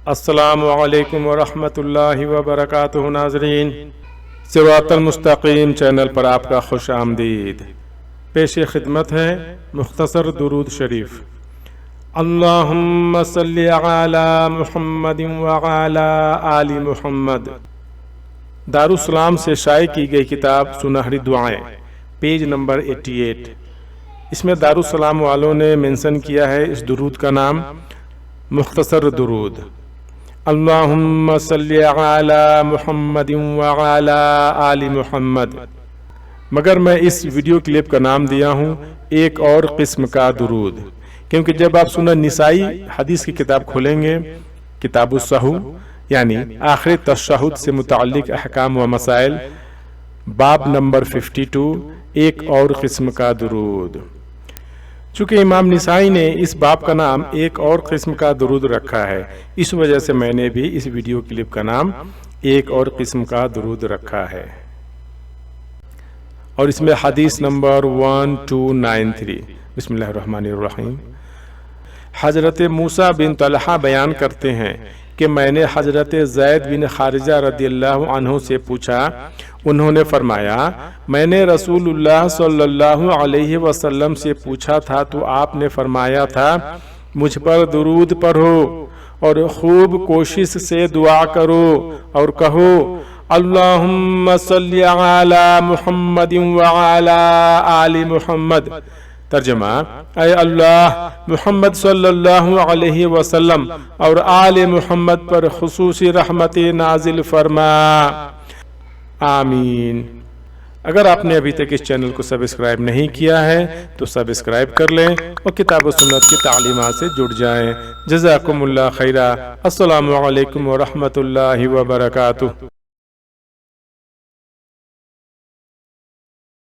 السلام علیکم ورحمۃ اللہ وبرکاتہ۔ ناظرین، صراط المستقیم چینل پر آپ کا خوش آمدید۔ پیش خدمت ہے مختصر درود شریف۔ اللہم صلی علی محمد وعلی آل محمد۔ دارالسلام سے شائع کی گئی کتاب سنہری دعائیں، پیج نمبر 88۔ اس میں دارالسلام والوں نے منشن کیا ہے اس درود کا نام مختصر درود، اللہم صلی علی محمد وعلی آل محمد، مگر میں اس ویڈیو کلپ کا نام دیا ہوں ایک اور قسم کا درود، کیونکہ جب آپ سنن نسائی حدیث کی کتاب کھولیں گے، کتاب السہو یعنی آخری تشہد سے متعلق احکام و مسائل، باب نمبر 52، ایک اور قسم کا درود۔ چونکہ امام نسائی نے اس باب کا نام ایک اور قسم کا درود رکھا ہے، اس وجہ سے میں نے بھی اس ویڈیو کلپ کا نام ایک اور قسم کا درود رکھا ہے، اور اس میں حدیث نمبر 1293۔ بسم اللہ الرحمن الرحیم۔ حضرت موسیٰ بن طلحہ بیان کرتے ہیں کہ میں نے حضرت زید بن خارجہ رضی اللہ عنہ سے پوچھا، انہوں نے فرمایا میں نے رسول اللہ صلی اللہ علیہ وسلم سے پوچھا تھا تو آپ نے فرمایا تھا مجھ پر درود پڑھو اور خوب کوشش سے دعا کرو اور کہو اللہم صلی علی محمد وعلی آل محمد۔ ترجمہ، اے اللہ محمد صلی اللہ علیہ وسلم اور آل محمد پر خصوصی رحمت نازل فرما، آمین۔ اگر آپ نے ابھی تک اس چینل کو سبسکرائب نہیں کیا ہے تو سبسکرائب کر لیں اور کتاب و سنت کی تعلیمات سے جڑ جائیں۔ جزاکم اللہ خیرا۔ السلام علیکم ورحمۃ اللہ وبرکاتہ۔